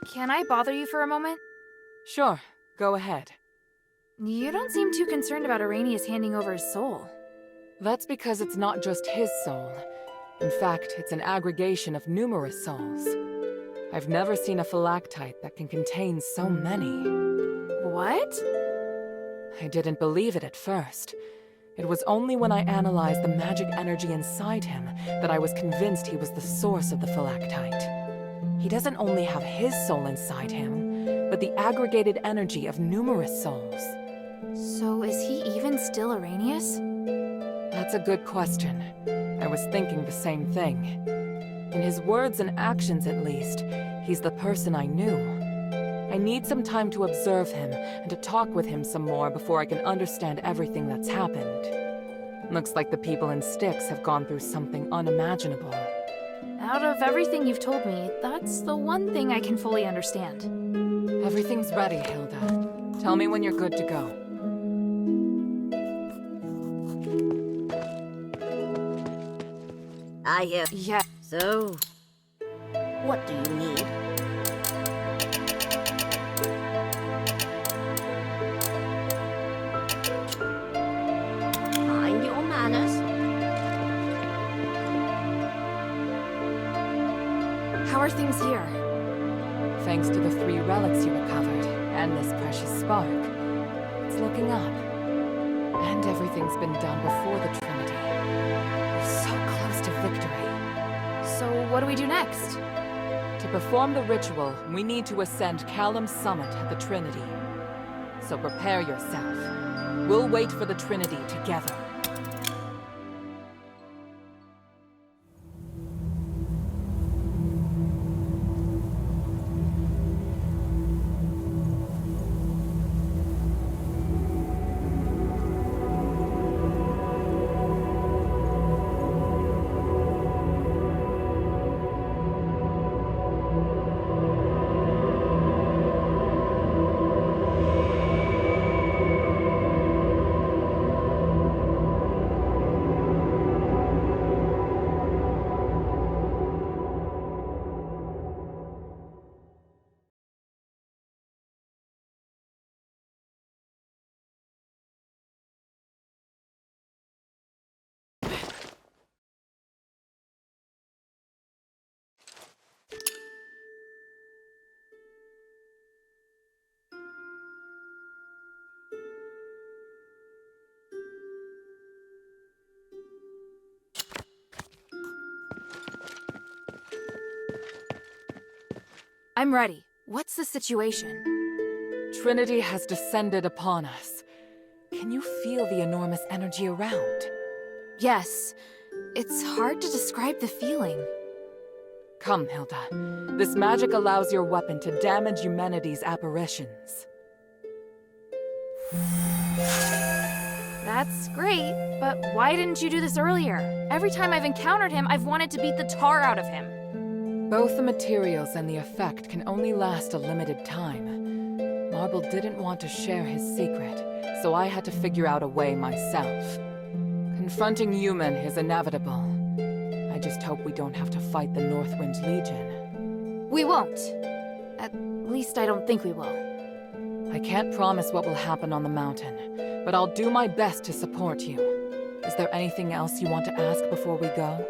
Can I bother you for a moment? Sure, go ahead. You don't seem too concerned about Arrhenius handing over his soul. That's because it's not just his soul. In fact, it's an aggregation of numerous souls. I've never seen a phylactite that can contain so many. What? I didn't believe it at first. It was only when I analyzed the magic energy inside him that I was convinced he was the source of the phylactite. He doesn't only have his soul inside him, but the aggregated energy of numerous souls. So is he even still Arrhenius? That's a good question. I was thinking the same thing. In his words and actions at least, he's the person I knew. I need some time to observe him and to talk with him some more before I can understand everything that's happened. Looks like the people in Styx have gone through something unimaginable. Out of everything you've told me, that's the one thing I can fully understand. Everything's ready, Hilda. Tell me when you're good to go. I hear. Yeah. So, what do you need? Mind your manners. How are things here? Thanks to the 3 relics you recovered, and this precious spark, it's looking up. And everything's been done before the Trinity. We're so close to victory. So what do we do next? To perform the ritual, we need to ascend Caelum's summit at the Trinity. So prepare yourself. We'll wait for the Trinity together. I'm ready. What's the situation? Trinity has descended upon us. Can you feel the enormous energy around? Yes. It's hard to describe the feeling. Come, Hilda. This magic allows your weapon to damage humanity's apparitions. That's great, but why didn't you do this earlier? Every time I've encountered him, I've wanted to beat the tar out of him. Both the materials and the effect can only last a limited time. Marble didn't want to share his secret, so I had to figure out a way myself. Confronting human is inevitable. I just hope we don't have to fight the Northwind Legion. We won't. At least I don't think we will. I can't promise what will happen on the mountain, but I'll do my best to support you. Is there anything else you want to ask before we go?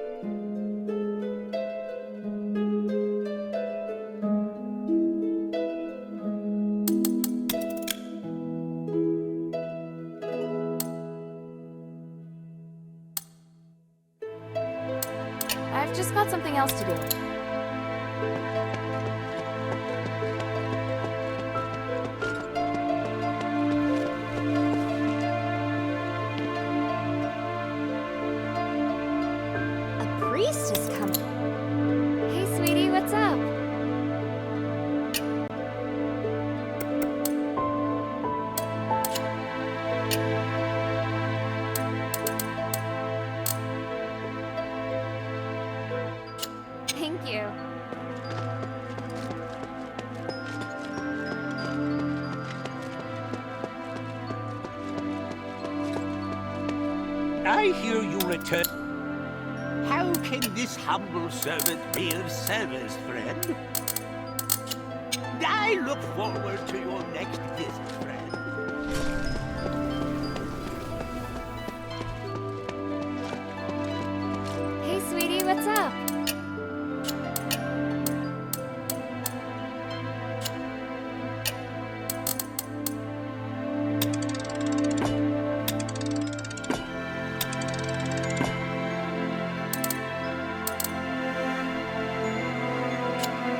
I've just got something else to do. A priest is coming. Hey, sweetie, what's up? Thank you. I hear you return. How can this humble servant be of service, friend? I look forward to your next visit, friend. Hey, sweetie, what's up?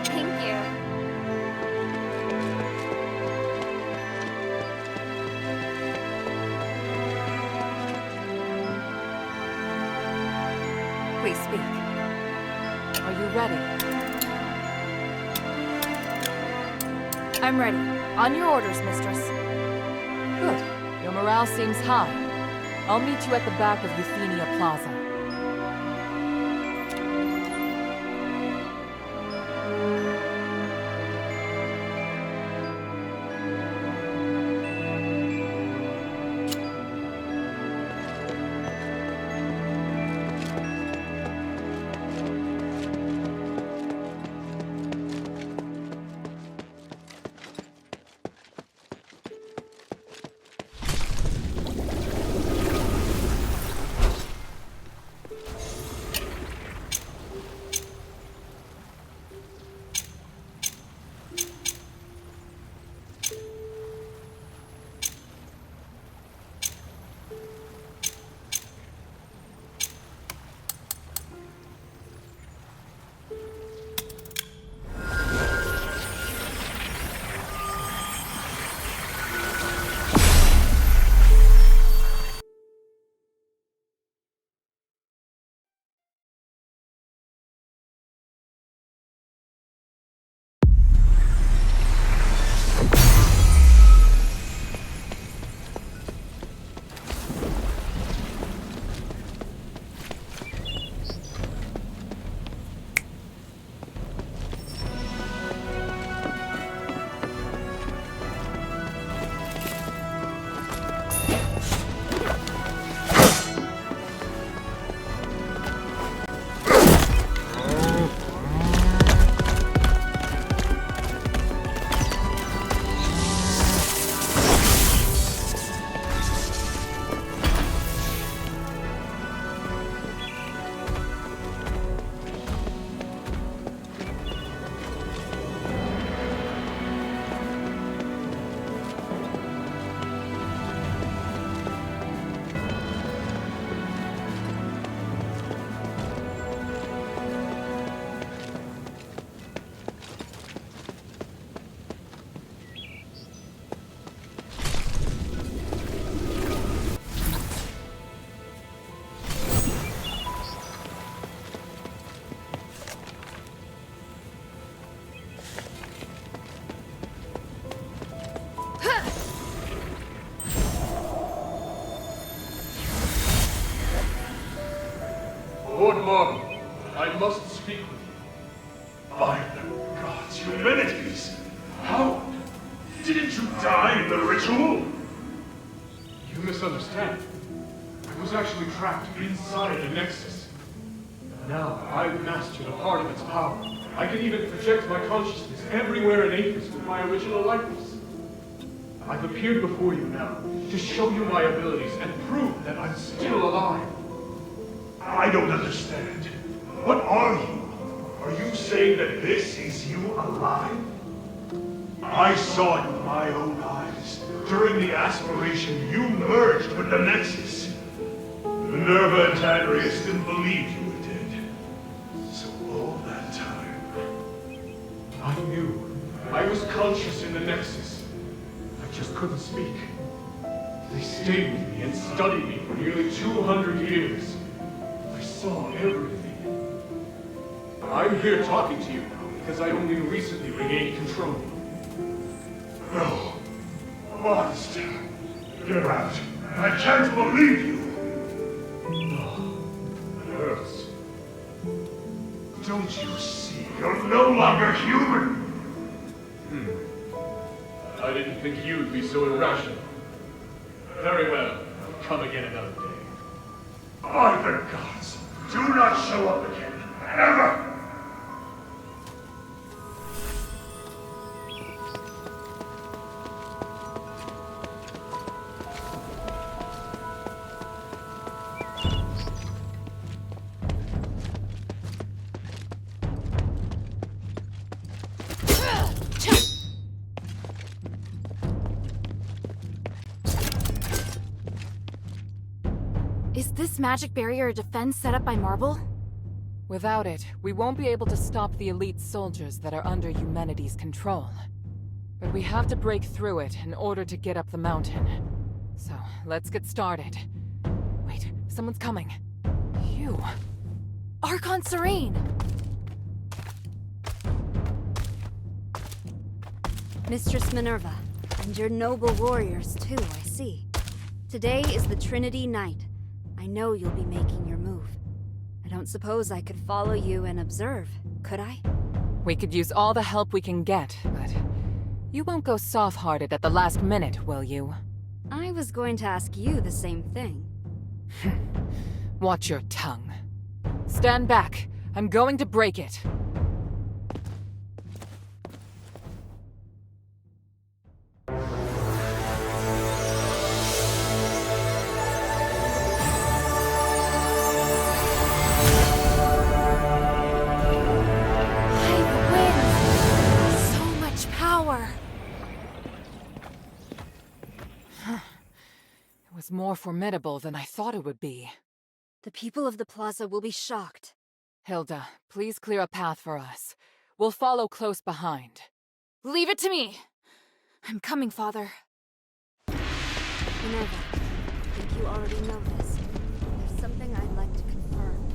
Thank you. Please speak. Are you ready? I'm ready. On your orders, mistress. Good. Your morale seems high. I'll meet you at the back of Euphemia Plaza. Lord Marvel, I must speak with you. By the gods, humanities! How? Didn't you die in the ritual? You misunderstand. I was actually trapped inside the Nexus. Now I've mastered a part of its power. I can even project my consciousness everywhere in Aphes with my original likeness. I've appeared before you now to show you my abilities and prove that I'm still alive. I don't understand. What are you? Are you saying that this is you alive? I saw it with my own eyes. During the aspiration, you merged with the Nexus. Minerva and Tadrius didn't believe you were dead. So all that time... I knew. I was conscious in the Nexus. I just couldn't speak. They stayed with me and studied me for nearly 200 years. I saw everything. I'm here talking to you now because I only recently regained control. No. Monster. Get out. I can't believe you. Oh, it hurts. Don't you see? You're no longer human. I didn't think you'd be so irrational. Very well. Come again another day. By the gods, do not show up again. Ever! Is this magic barrier a defense set up by Marble? Without it, we won't be able to stop the elite soldiers that are under humanity's control. But we have to break through it in order to get up the mountain. So, let's get started. Wait, someone's coming. You. Archon Serene! Mistress Minerva, and your noble warriors too, I see. Today is the Trinity Night. I know you'll be making your move. I don't suppose I could follow you and observe, could I? We could use all the help we can get, but you won't go soft-hearted at the last minute, will you? I was going to ask you the same thing. Watch your tongue. Stand back. I'm going to break it. It was more formidable than I thought it would be. The people of the plaza will be shocked. Hilda, please clear a path for us. We'll follow close behind. Leave it to me! I'm coming, Father. Minerva, I think you already know this. There's something I'd like to confirm.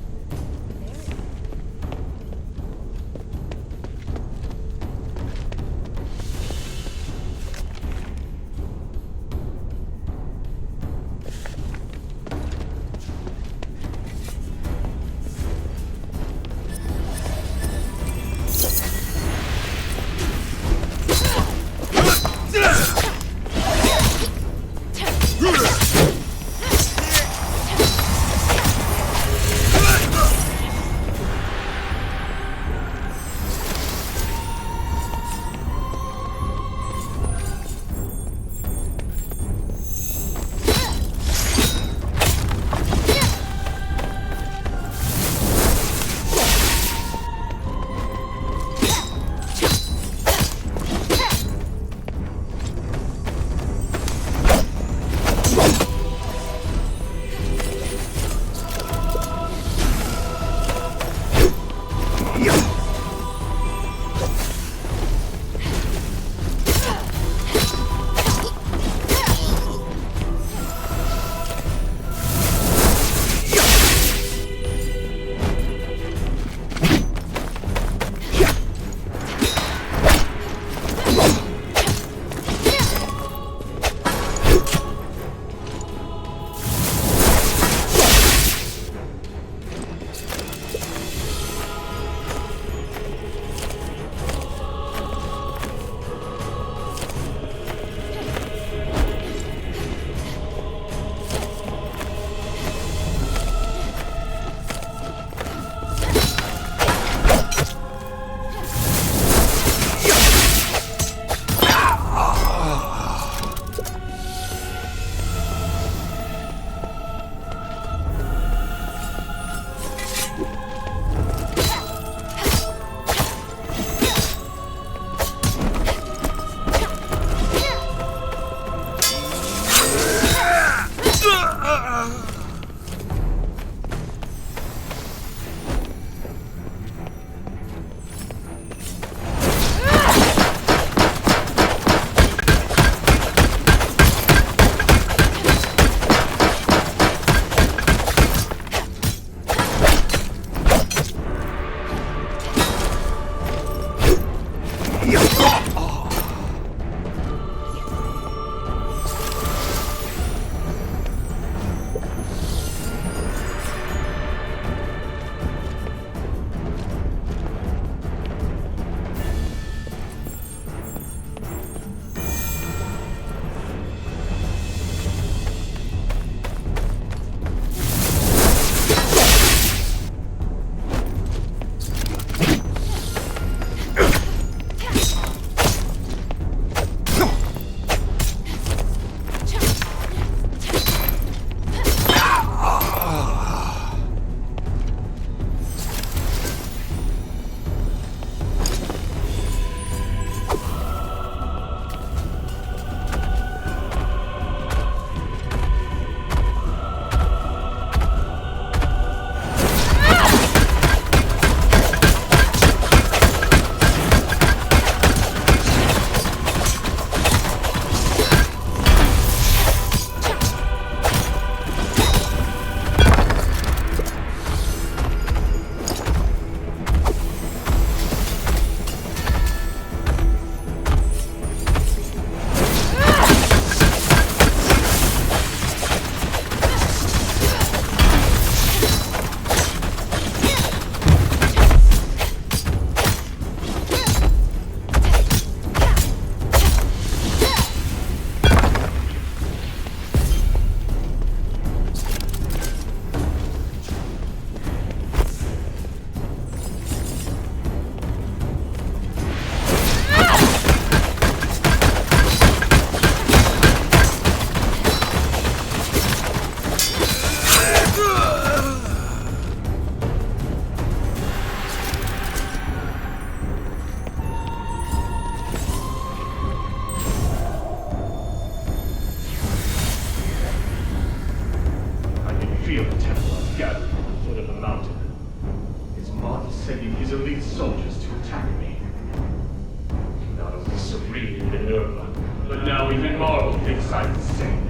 serene Minerva, but now even Marvel thinks I'm insane.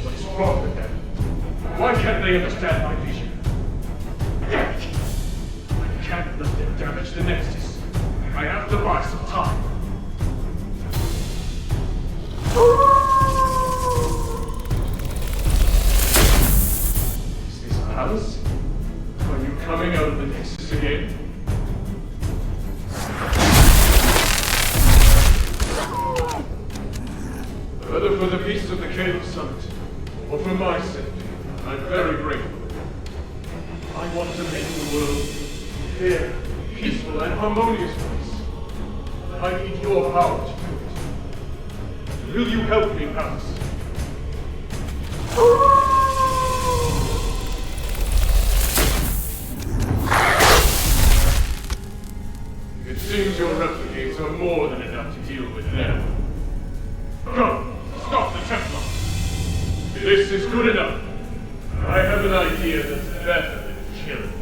What is wrong with them? Why can't they understand my vision? Damn it! I can't let them damage the Nexus. I have to buy some time. Is this Alice? Are you coming out of the Nexus again? Whether for the peace of the Caelum Summit, or for my sake, I'm very grateful. I want to make the world a fair, peaceful, and harmonious place. I need your power to do it. Will you help me, Aphes? It seems your replicates are more than enough to deal with them. Come, stop the Templar! This is good enough. I have an idea that's better than killing.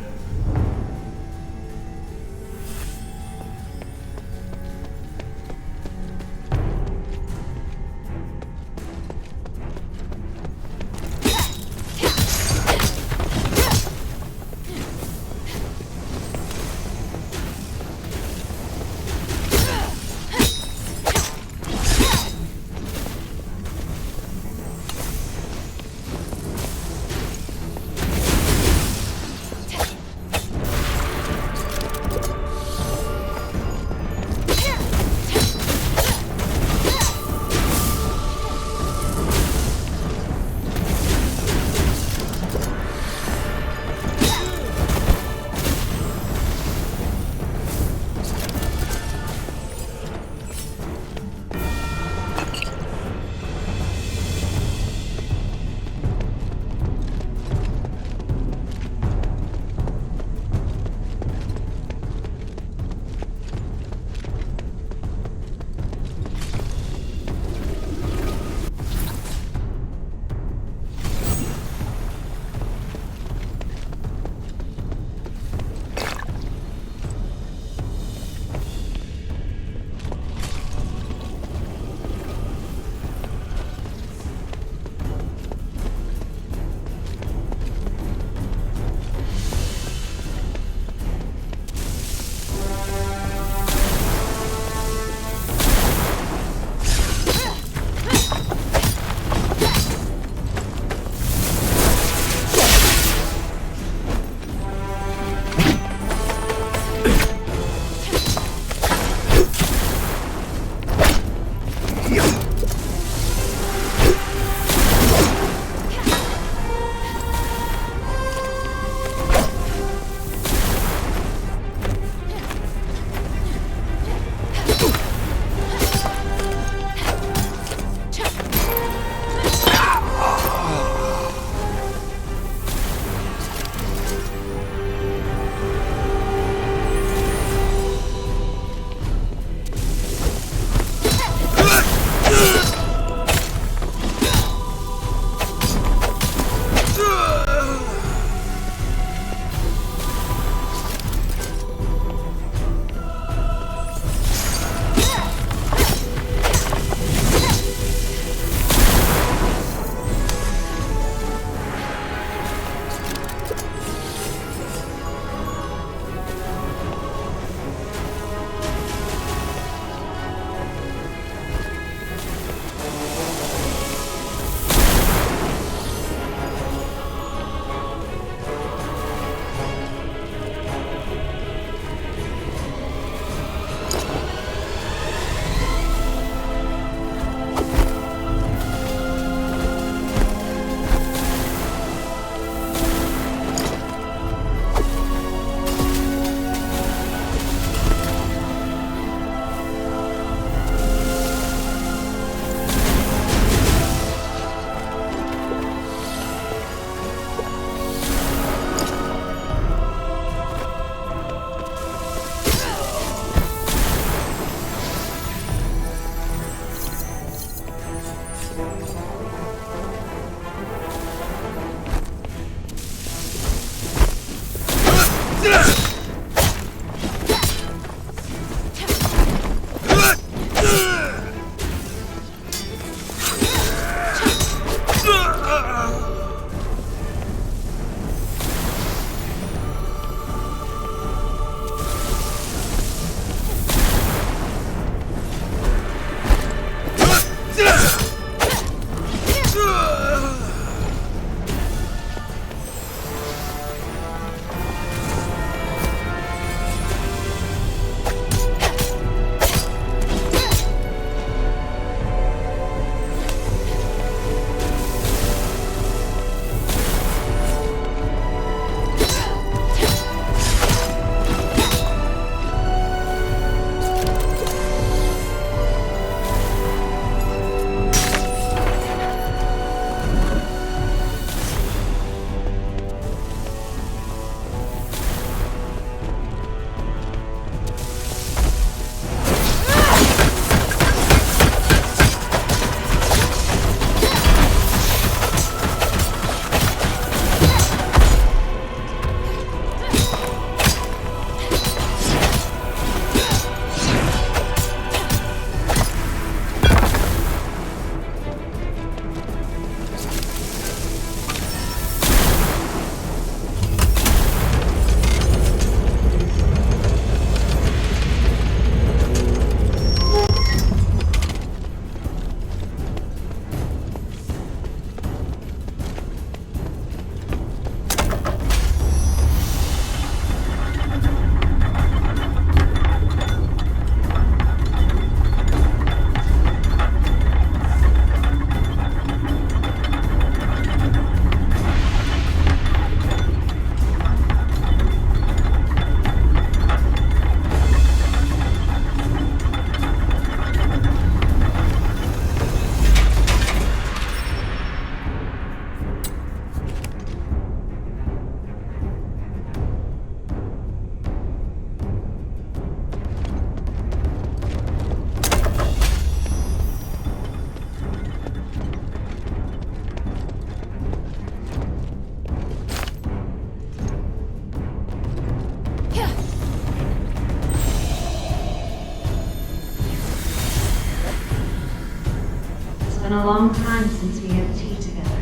been a long time since we had tea together,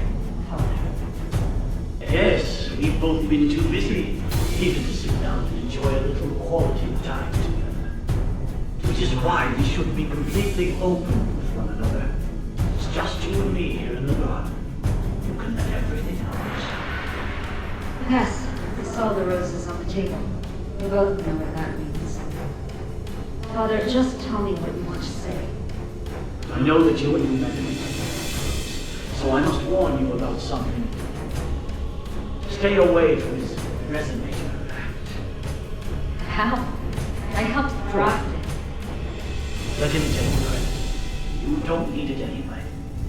Father. Yes, we've both been too busy even to sit down and enjoy a little quality time together. Which is why we should be completely open with one another. It's just you and me here in the garden. You can let everything else. Yes, I saw the roses on the table. We both know what that means. Father, just tell me what you want to say. I know that you and me met in so I must warn you about something. Stay away from his resonator act. How? I helped draft it. Let him take credit. You don't need it anyway.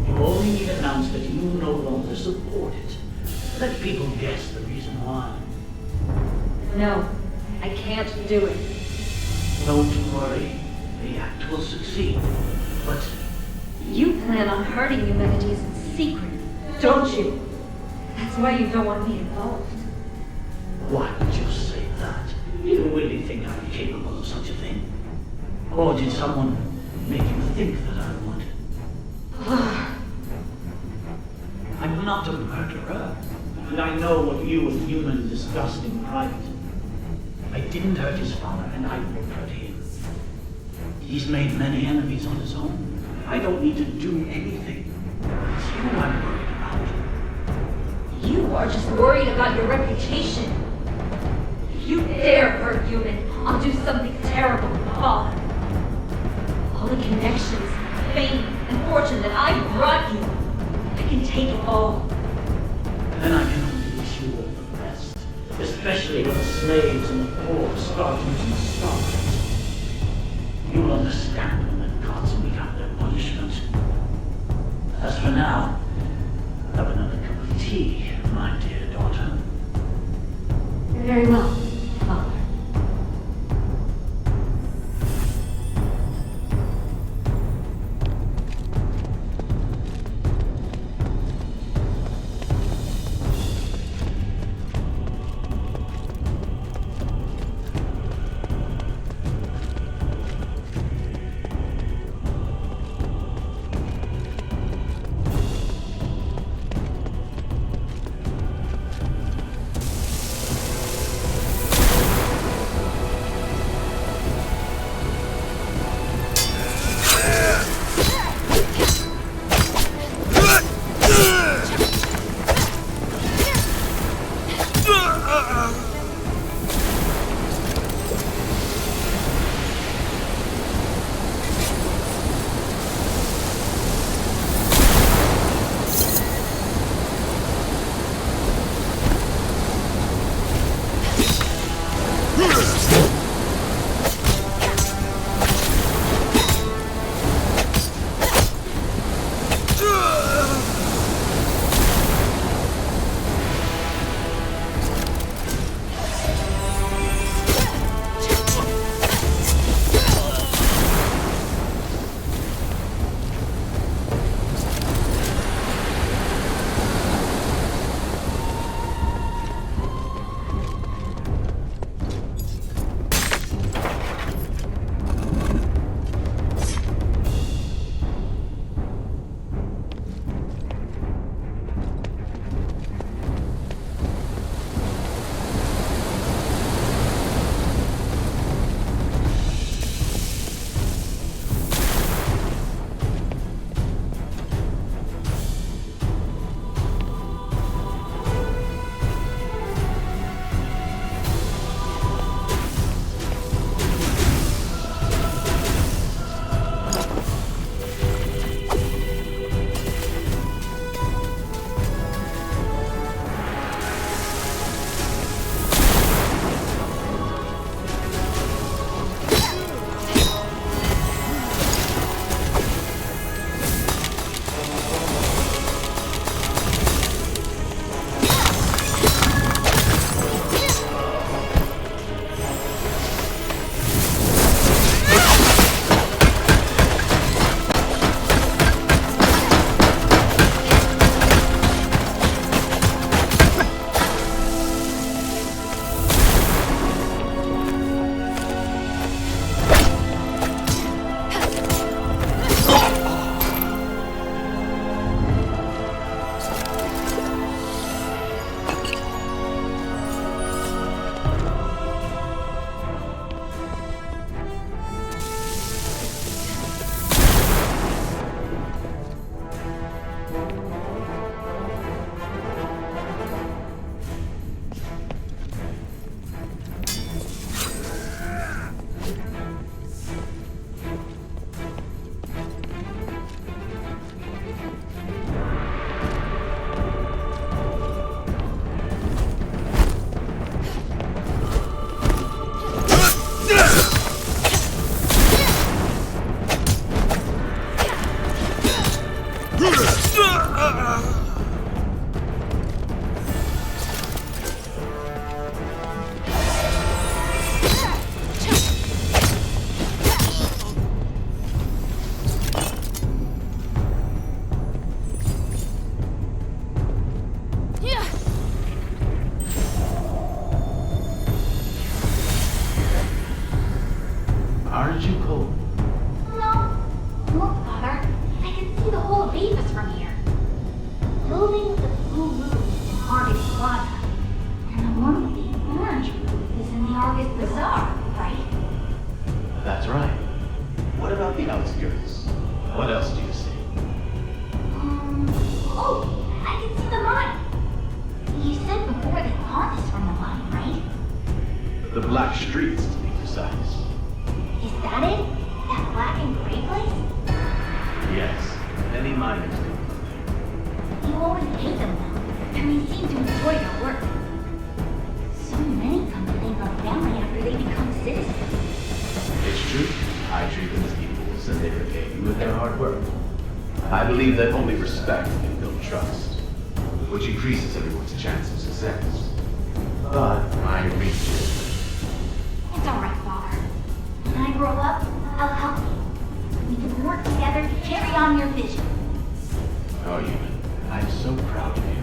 You only need to announce that you no longer support it. Let people guess the reason why. No, I can't do it. Don't worry. The act will succeed. But You plan on hurting humanities in secret, don't you? That's why you don't want me involved. why would you say that? You really think I'm capable of such a thing? Or did someone make you think that I would? I'm not a murderer. And I know what you and human discussed in private. I didn't hurt his father, and I won't hurt him. He's made many enemies on his own. I don't need to do anything. It's you I'm worried about. You are just worried about your reputation. If you dare hurt human, I'll do something terrible, Father. All the connections, fame, and fortune that I brought you, I can take it all. Then I can only wish you all the best. Especially when the slaves and the poor start using the stars. You'll understand when the gods mete out their punishment. As for now, have another cup of tea, my dear daughter. Very well, Father. Aren't you cold? No. Look, Father. I can see the whole of Aphes from here. Building with the blue roof is in Argus Plaza. And the one with the orange roof is in the Argus Bazaar, right? That's right. What about the outskirts? What else do you see? Oh, I can see the mine. You said before that haunt is from the mine, right? The Black Streets, to be precise. Is that it? That black and gray place? Yes, many miners do live You always hate them though, and they seem to enjoy their work. So many come to thank our family after they become citizens. there. It's true. I treat them as equals, and they repay me with their hard work. I believe that only respect can build trust, which increases everyone's chance of success. But my reach is... It's alright, Father. When I grow up, I'll help you. We can work together to carry on your vision. Oh, Ewan, I'm so proud of you.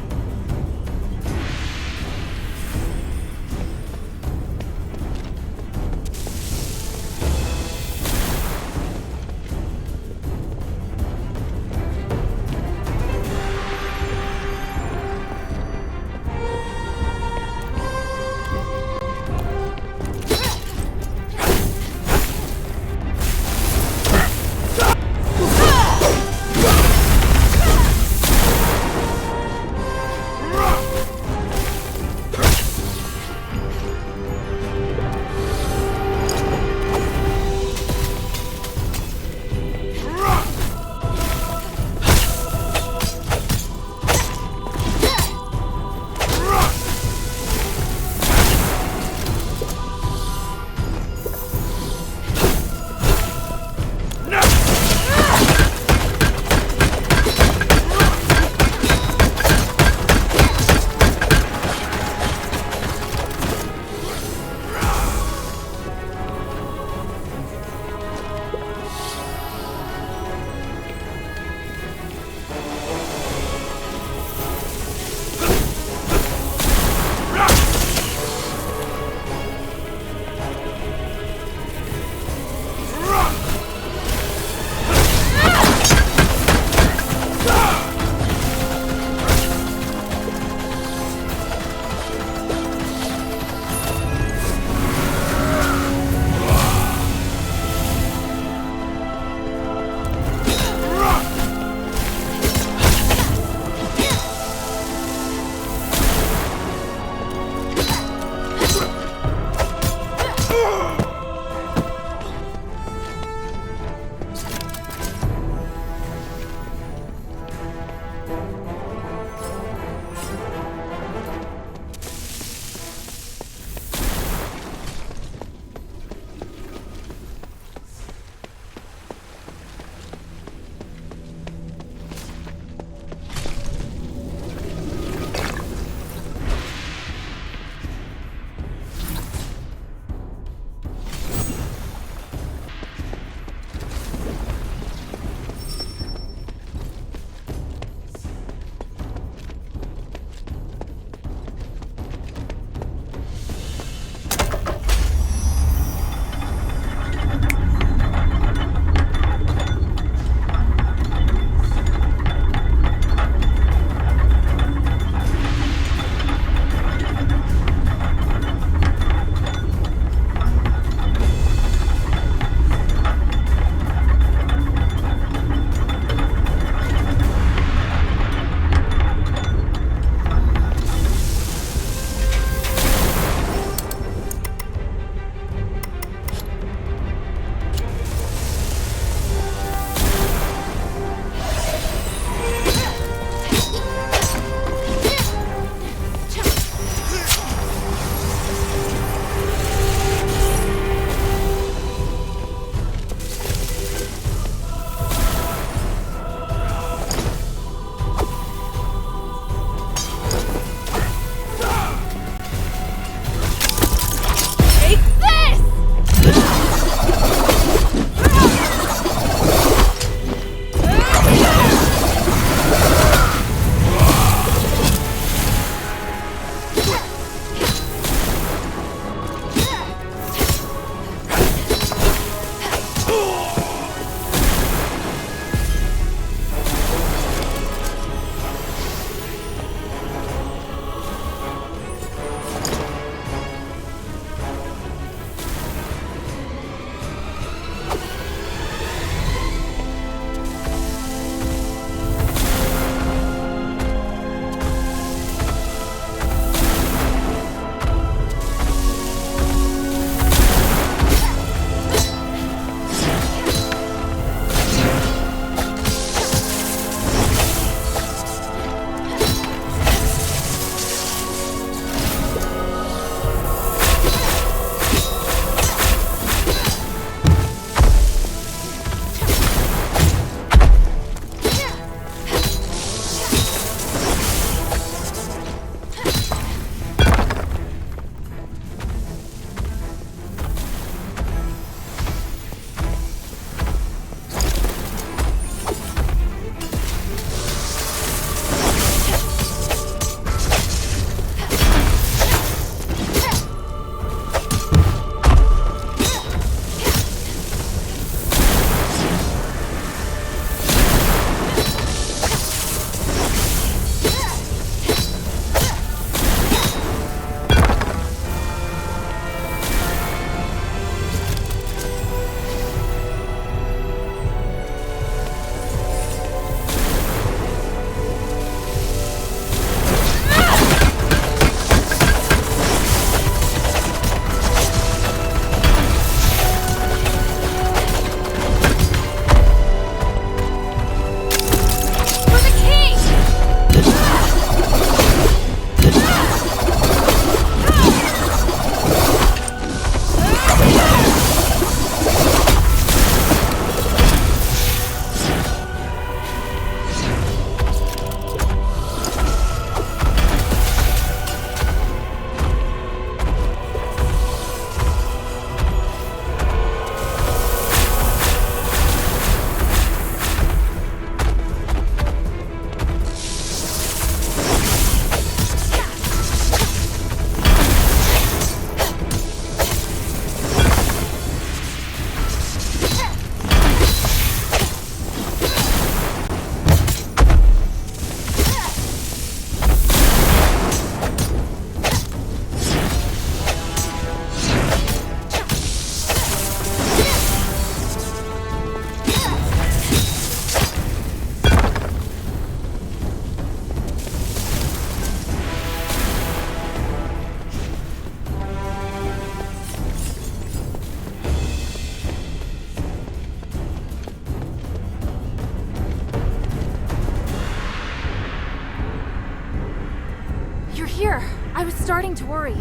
here. I was starting to worry.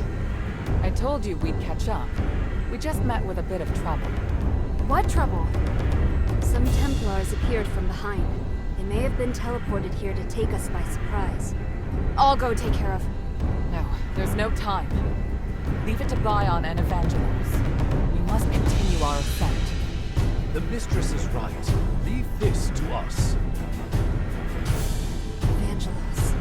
I told you we'd catch up. We just met with a bit of trouble. What trouble? Some Templars appeared from behind. They may have been teleported here to take us by surprise. I'll go take care of. No, there's no time. Leave it to Bion and Evangelos. We must continue our ascent. The mistress is right. Leave this to us. Evangelos.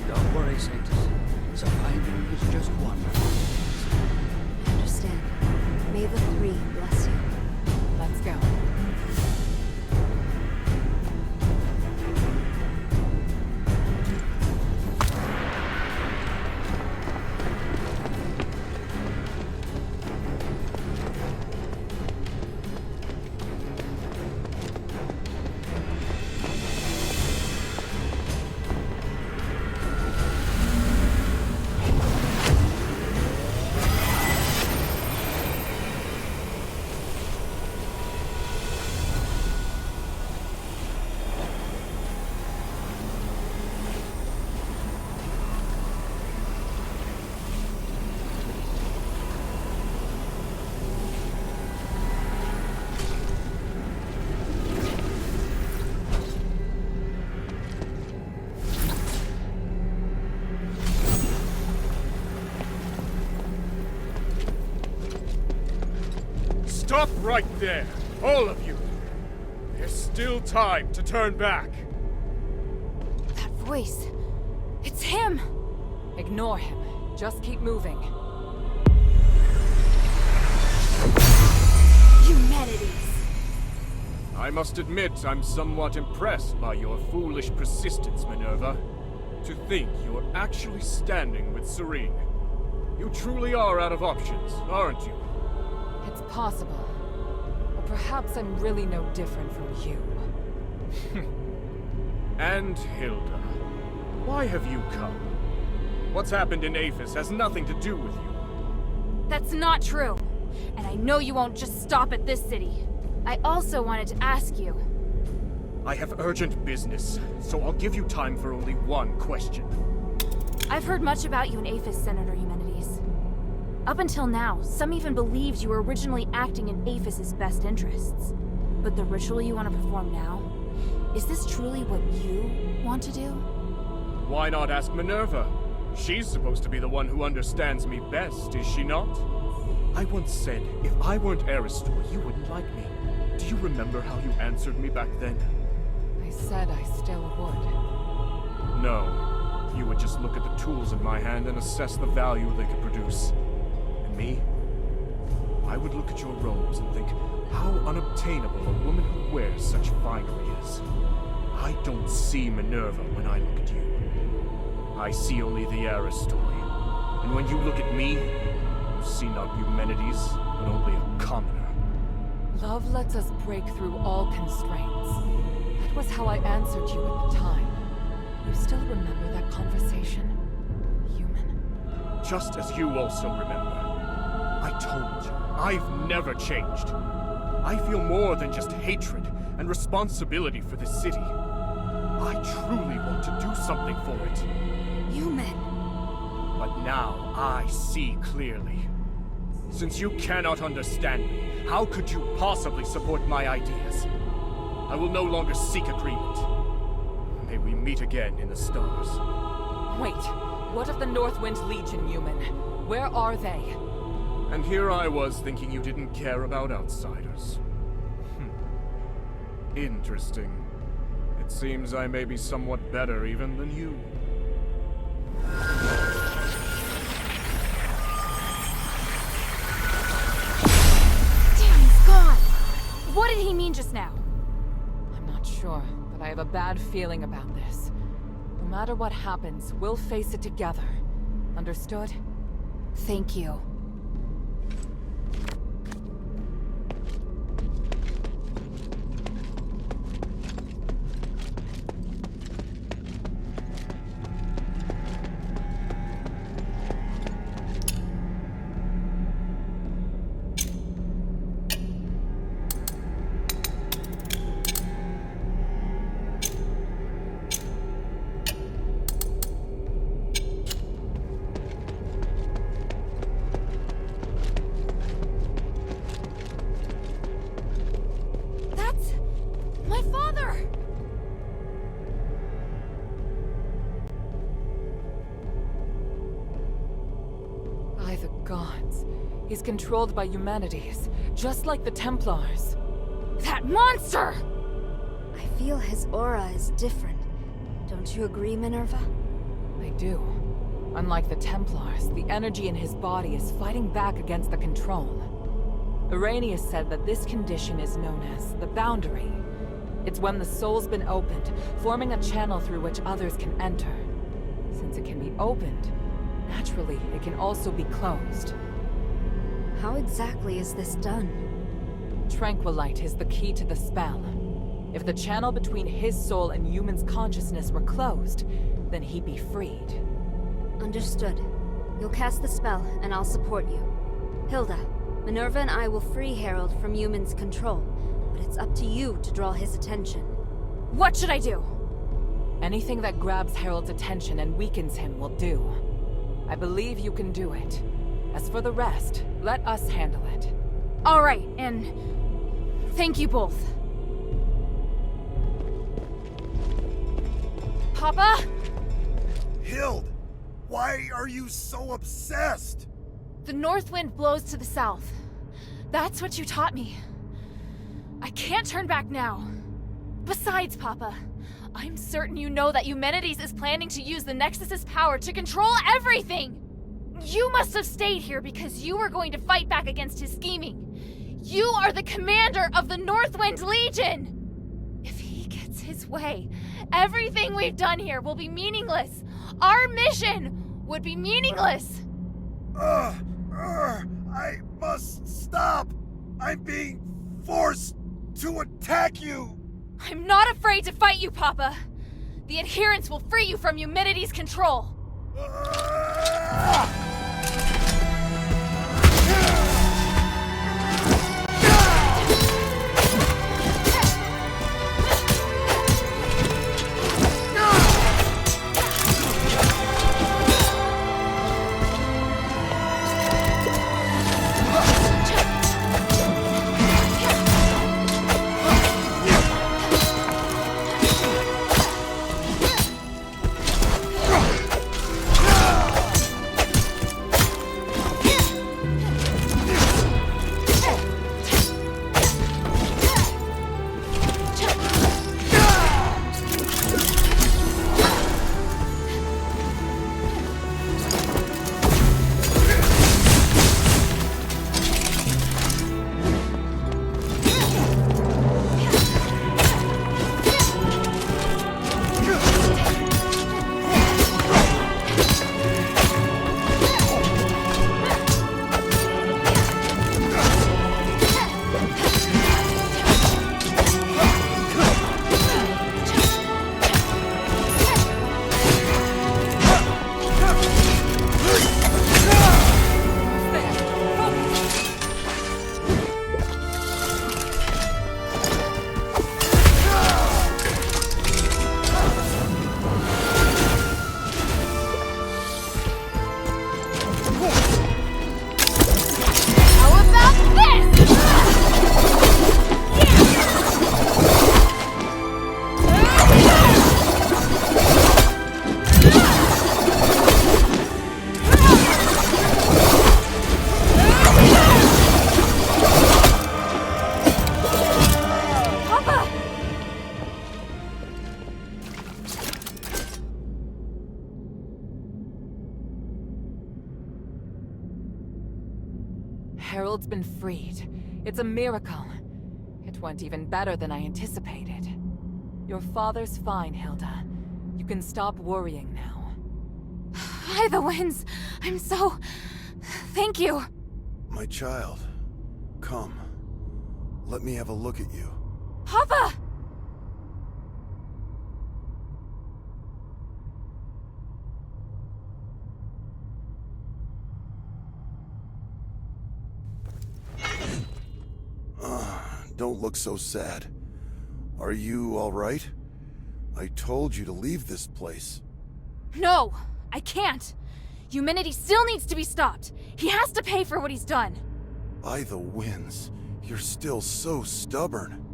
Don't worry, Sanctus. Surviving is just one. I understand. May the three bless you. Let's go. Stop right there, all of you! There's still time to turn back. That voice. It's him! Ignore him. Just keep moving. Humanities! I must admit I'm somewhat impressed by your foolish persistence, Minerva. To think you're actually standing with Serene. You truly are out of options, aren't you? It's possible. Or perhaps I'm really no different from you. And Hilda, why have you come? What's happened in Aphes has nothing to do with you. That's not true. And I know you won't just stop at this city. I also wanted to ask you. I have urgent business, so I'll give you time for only one question. I've heard much about you in Aphes, Senator Humanities. Up until now, some even believed you were originally acting in Aphes' best interests. But the ritual you want to perform now, is this truly what you want to do? Why not ask Minerva? She's supposed to be the one who understands me best, is she not? I once said, if I weren't Aristor, you wouldn't like me. Do you remember how you answered me back then? I said I still would. No. You would just look at the tools in my hand and assess the value they could produce. And me? I would look at your robes and think how unobtainable a woman who wears such finery is. I don't see Minerva when I look at you. I see only the Aristor. And when you look at me, you see not Eumenides, but only a commoner. Love lets us break through all constraints. That was how I answered you at the time. You still remember that conversation, human? Just as you also remember. I told you, I've never changed. I feel more than just hatred and responsibility for this city. I truly want to do something for it. Human. But now I see clearly. Since you cannot understand me, how could you possibly support my ideas? I will no longer seek agreement. May we meet again in the stars. Wait, what of the Northwind Legion, human? Where are they? And here I was thinking you didn't care about outsiders. Interesting. It seems I may be somewhat better even than you. Damn, he's gone! What did he mean just now? I'm not sure, but I have a bad feeling about this. No matter what happens, we'll face it together. Understood? Thank you. He's controlled by humanities, just like the Templars. That monster! I feel his aura is different. Don't you agree, Minerva? I do. Unlike the Templars, the energy in his body is fighting back against the control. Arrhenius said that this condition is known as the boundary. It's when the soul's been opened, forming a channel through which others can enter. Since it can be opened, naturally, it can also be closed. How exactly is this done? Tranquilite is the key to the spell. If the channel between his soul and human's consciousness were closed, then he'd be freed. Understood. You'll cast the spell, and I'll support you. Hilda, Minerva and I will free Harold from human's control, but it's up to you to draw his attention. What should I do? Anything that grabs Harold's attention and weakens him will do. I believe you can do it. As for the rest, let us handle it. All right, and thank you both. Papa? Hild, why are you so obsessed? The north wind blows to the south. That's what you taught me. I can't turn back now. Besides, Papa, I'm certain you know that Humanities is planning to use the Nexus's power to control everything! You must have stayed here because you were going to fight back against his scheming. You are the commander of the Northwind Legion! If he gets his way, everything we've done here will be meaningless. Our mission would be meaningless. I must stop. I'm being forced to attack you. I'm not afraid to fight you, Papa. The adherents will free you from Humanity's control. Harold's been freed. It's a miracle. It went even better than I anticipated. Your father's fine, Hilda. You can stop worrying now. By the winds, I'm so... Thank you. My child, come. Let me have a look at you. Papa! Don't look so sad. Are you all right? I told you to leave this place. No, I can't. Humanity still needs to be stopped. He has to pay for what he's done. By the winds, you're still so stubborn.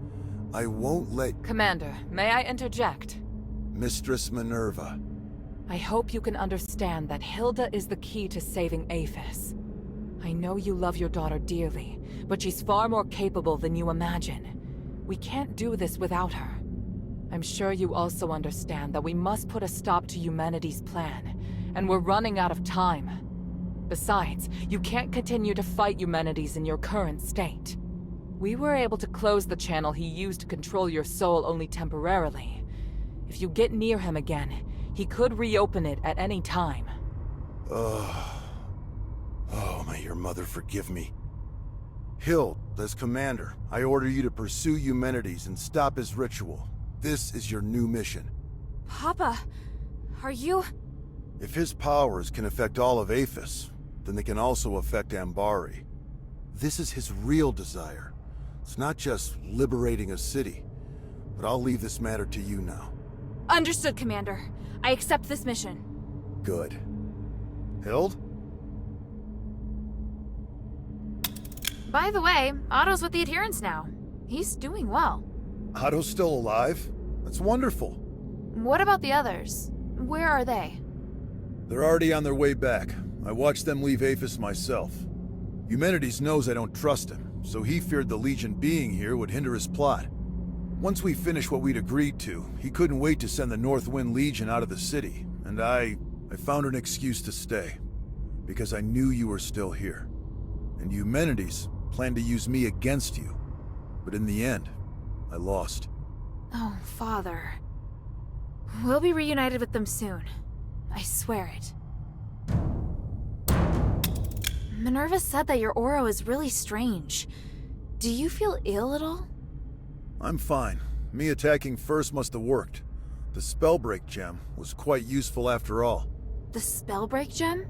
I won't let... Commander, may I interject? Mistress Minerva. I hope you can understand that Hilda is the key to saving Aphes. I know you love your daughter dearly, but she's far more capable than you imagine. We can't do this without her. I'm sure you also understand that we must put a stop to humanity's plan, and we're running out of time. Besides, you can't continue to fight humanities in your current state. We were able to close the channel he used to control your soul only temporarily. If you get near him again, he could reopen it at any time. Oh, may your mother forgive me. Hild, as commander, I order you to pursue Eumenides and stop his ritual. This is your new mission. Papa, are you... If his powers can affect all of Aphes, then they can also affect Ambari. This is his real desire. It's not just liberating a city. But I'll leave this matter to you now. Understood, Commander. I accept this mission. Good. Hild? By the way, Otto's with the adherents now. He's doing well. Otto's still alive? That's wonderful. What about the others? Where are they? They're already on their way back. I watched them leave Aphes myself. Eumenides knows I don't trust him, so he feared the Legion being here would hinder his plot. Once we finished what we'd agreed to, he couldn't wait to send the Northwind Legion out of the city, and I found an excuse to stay. Because I knew you were still here. And Eumenides planned to use me against you. But in the end, I lost. Oh, Father. We'll be reunited with them soon. I swear it. Minerva said that your aura is really strange. Do you feel ill at all? I'm fine. Me attacking first must have worked. The Spellbreak gem was quite useful after all. The Spellbreak gem?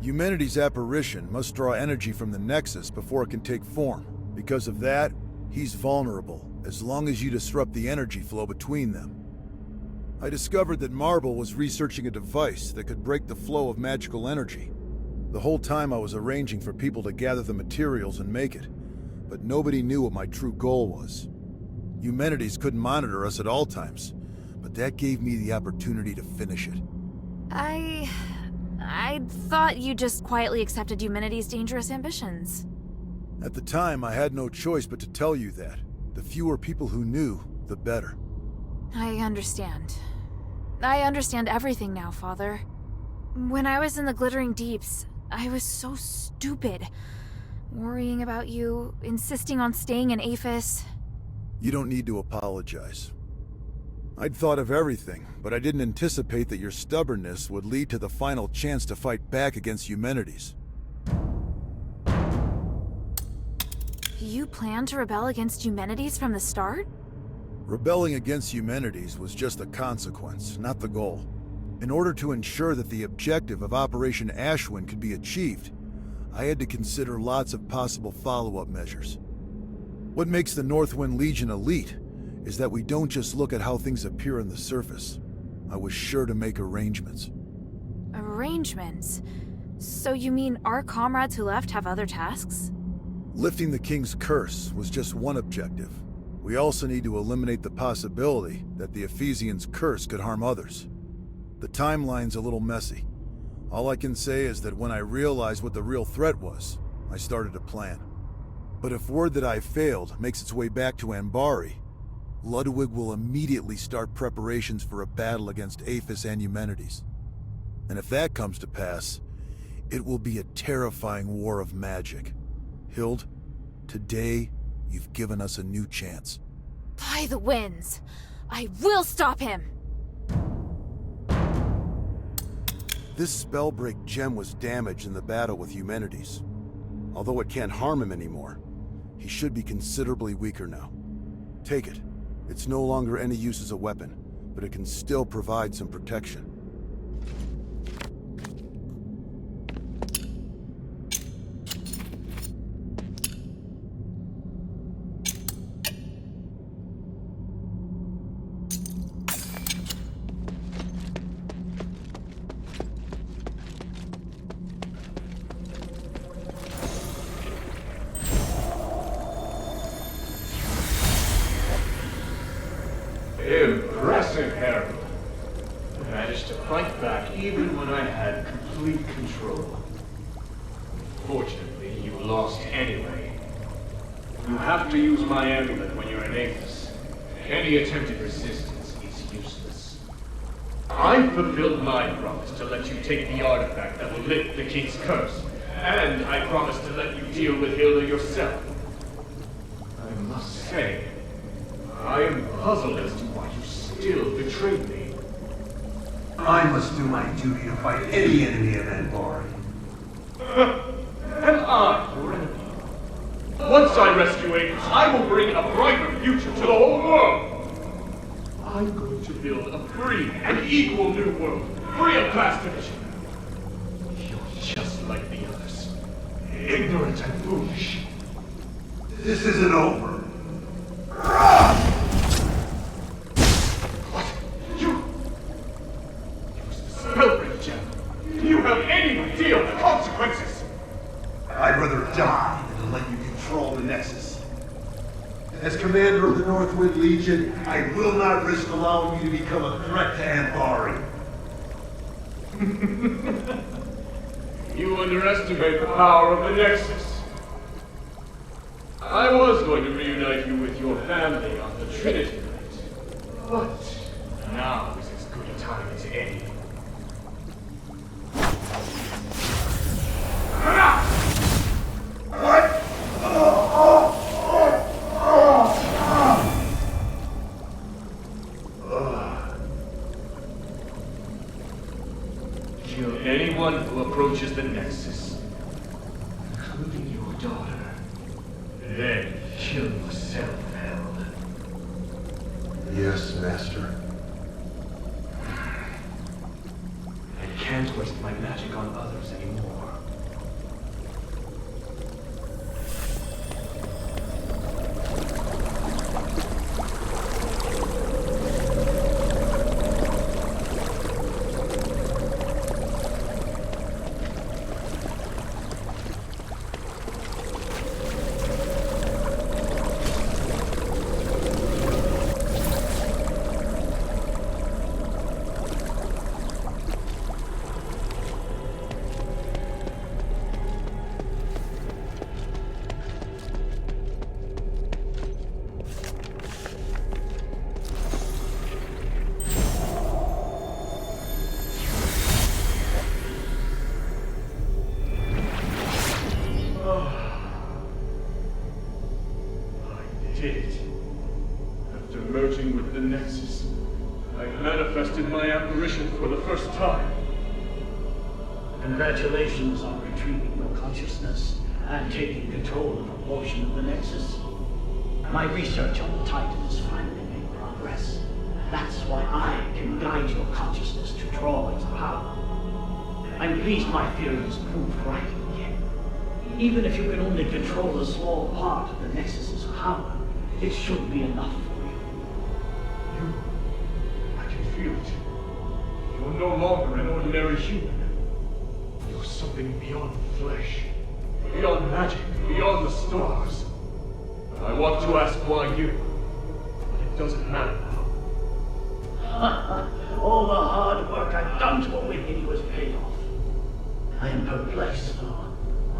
Eumenides' apparition must draw energy from the Nexus before it can take form. Because of that, he's vulnerable, as long as you disrupt the energy flow between them. I discovered that Marble was researching a device that could break the flow of magical energy. The whole time I was arranging for people to gather the materials and make it, but nobody knew what my true goal was. Eumenides couldn't monitor us at all times, but that gave me the opportunity to finish it. I thought you just quietly accepted Eumenides' dangerous ambitions. At the time, I had no choice but to tell you that. The fewer people who knew, the better. I understand. I understand everything now, Father. When I was in the Glittering Deeps, I was so stupid. Worrying about you, insisting on staying in Aphes. You don't need to apologize. I'd thought of everything, but I didn't anticipate that your stubbornness would lead to the final chance to fight back against Eumenides. You planned to rebel against Eumenides from the start? Rebelling against Eumenides was just a consequence, not the goal. In order to ensure that the objective of Operation Ashwin could be achieved, I had to consider lots of possible follow-up measures. What makes the Northwind Legion elite is that we don't just look at how things appear on the surface. I was sure to make arrangements. Arrangements? So you mean our comrades who left have other tasks? Lifting the King's curse was just one objective. We also need to eliminate the possibility that the Ephesians' curse could harm others. The timeline's a little messy. All I can say is that when I realized what the real threat was, I started a plan. But if word that I failed makes its way back to Ambari, Ludwig will immediately start preparations for a battle against Aphes and Eumenides. And if that comes to pass, it will be a terrifying war of magic. Hild, today, you've given us a new chance. By the winds! I will stop him! This Spellbreak gem was damaged in the battle with Eumenides. Although it can't harm him anymore, he should be considerably weaker now. Take it. It's no longer any use as a weapon, but it can still provide some protection. Impressive, Harold. I managed to fight back even when I had complete control. Fortunately, lost anyway. You have to use my amulet when you're in Aphes. Any attempted resistance is useless. I fulfilled my promise to let you take the artifact that will lift the king's curse, and I promised to let you deal with Hilda yourself. I must say, I am puzzled as to why you still betrayed me. I must do my duty to fight any enemy of Embark. Am I your enemy? Once I rescue Aphes, I will bring a brighter future to the whole world. I'm going to build a free and equal new world, free of class division. You're just like the others, ignorant and foolish. This isn't over. What? You're the Spellbreak Gem. Do you have any idea of the consequences? I'd rather die than let you control the Nexus. As commander of the Northwind Legion, I will not risk allowing you to become a threat to Embark. You underestimate the power of the Nexus. I was going to reunite you with your family on the Trinity night, but now is as good a time as any. What? Kill anyone who approaches the Nexus, including your daughter. Then kill yourself, Hell. Yes, Master. I can't waste my magic on others anymore. After merging with the Nexus, I manifested my apparition for the first time. Congratulations on retrieving your consciousness and taking control of a portion of the Nexus. My research on the Titan has finally made progress. That's why I can guide your consciousness to draw its power. I'm pleased my theory was proved right again. Even if you can only control a small part of the Nexus's power, it should be enough for you. I can feel it. You're no longer an ordinary human. You're something beyond flesh, beyond magic, beyond the stars. I want to ask why you, but it doesn't matter now. All the hard work I've done to awaken you has paid off. I am perplexed, though.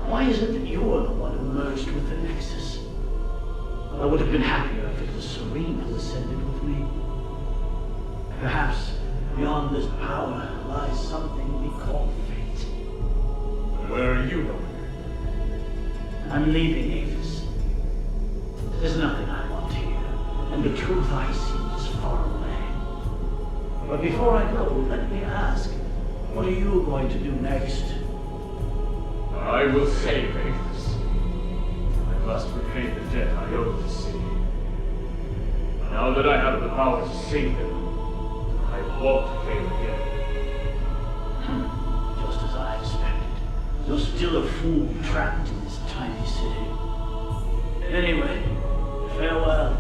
Why is it that you're the one who merged with the Nexus? I would have been happier if it was Serene who ascended with me. Perhaps beyond this power lies something we call fate. Where are you going? I'm leaving Aphes. There's nothing I want here, and the truth I see is far away. But before I go, let me ask, what are you going to do next? I will save Aphes. I must repay the debt I owe the city. Now that I have the power to save them, I won't fail again. Just as I expected. You're still a fool trapped in this tiny city. Anyway, farewell.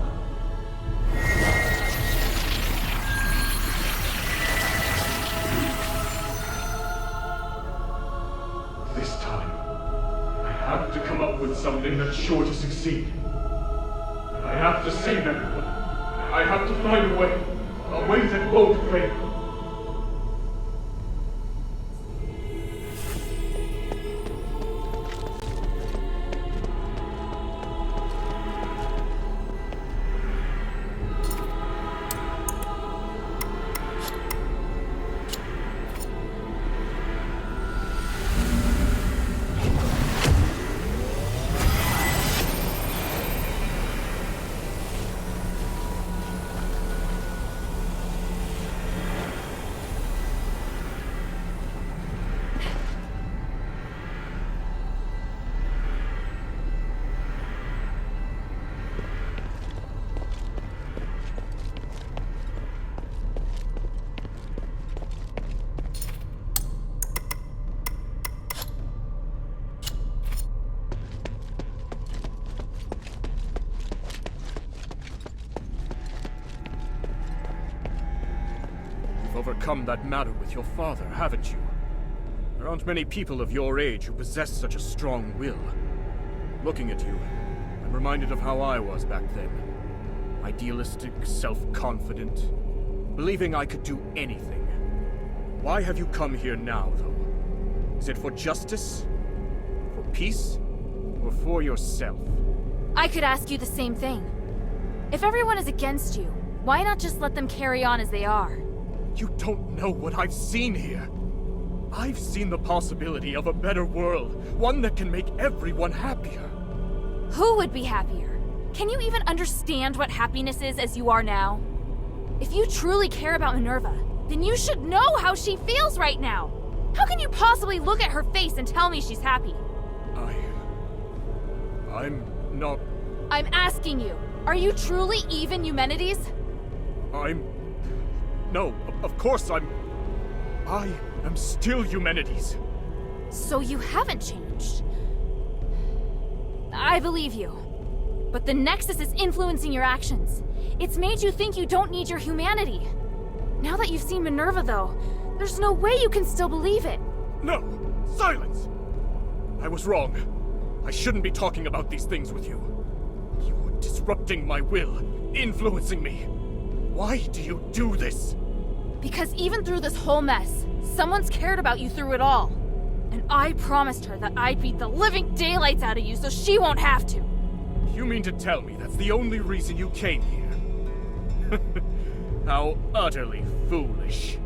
This time, I have to come up with something that's sure to succeed. I have to save everyone. I have to find a way that won't fail. overcome that matter with your father, haven't you? There aren't many people of your age who possess such a strong will. Looking at you, I'm reminded of how I was back then. Idealistic, self-confident, believing I could do anything. Why have you come here now, though? Is it for justice? For peace? Or for yourself? I could ask you the same thing. If everyone is against you, why not just let them carry on as they are? You don't know what I've seen here. I've seen the possibility of a better world, one that can make everyone happier. Who would be happier? Can you even understand what happiness is as you are now? If you truly care about Minerva, then you should know how she feels right now. How can you possibly look at her face and tell me she's happy? I'm not... I'm asking you, are you truly even Eumenides? No, of course I am still Eumenides. So you haven't changed. I believe you. But the Nexus is influencing your actions. It's made you think you don't need your humanity. Now that you've seen Minerva, though, there's no way you can still believe it. No! Silence! I was wrong. I shouldn't be talking about these things with you. You're disrupting my will, influencing me. Why do you do this? Because even through this whole mess, someone's cared about you through it all. And I promised her that I'd beat the living daylights out of you so she won't have to. You mean to tell me that's the only reason you came here? How utterly foolish.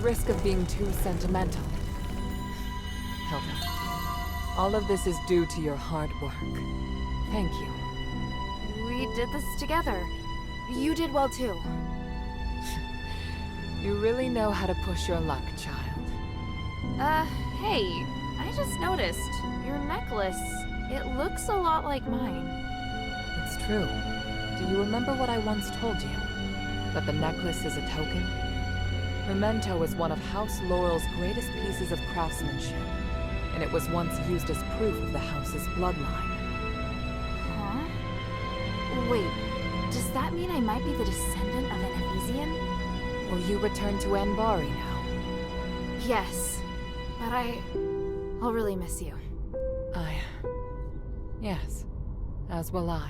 risk of being too sentimental. Hilda, all of this is due to your hard work. Thank you. We did this together. You did well too. You really know how to push your luck, child. Hey, I just noticed. Your necklace, it looks a lot like mine. It's true. Do you remember what I once told you? That the necklace is a token? Memento is one of House Laurel's greatest pieces of craftsmanship, and it was once used as proof of the house's bloodline. Huh? Wait, does that mean I might be the descendant of an Ephesian? Will you return to Anbari now? Yes, but I'll really miss you. Yes, as will I.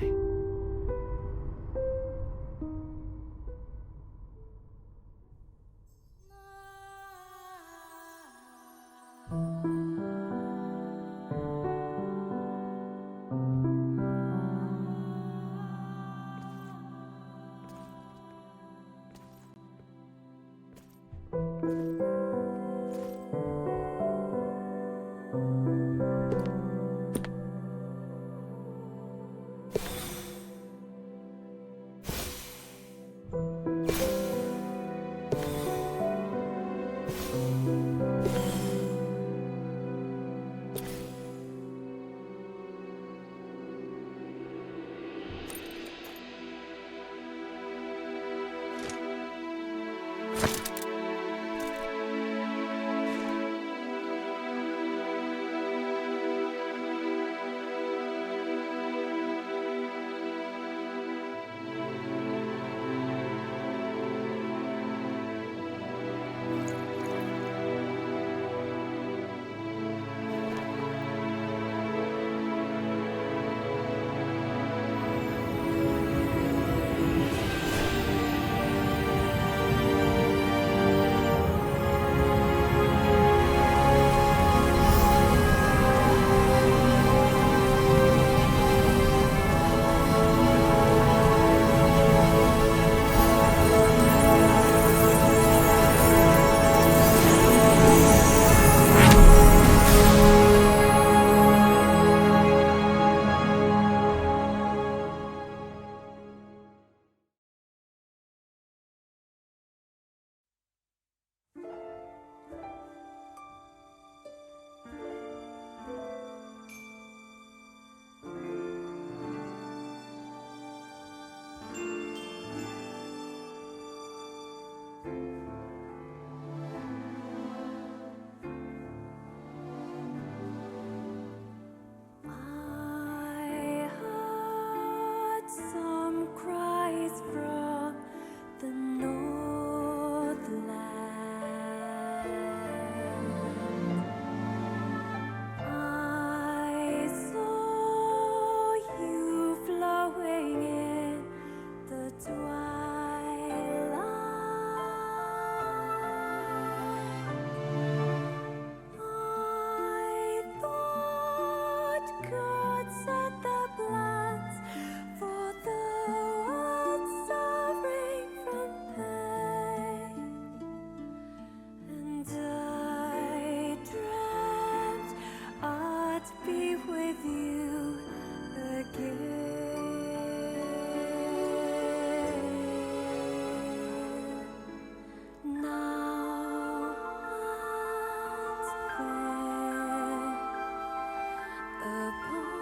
Upon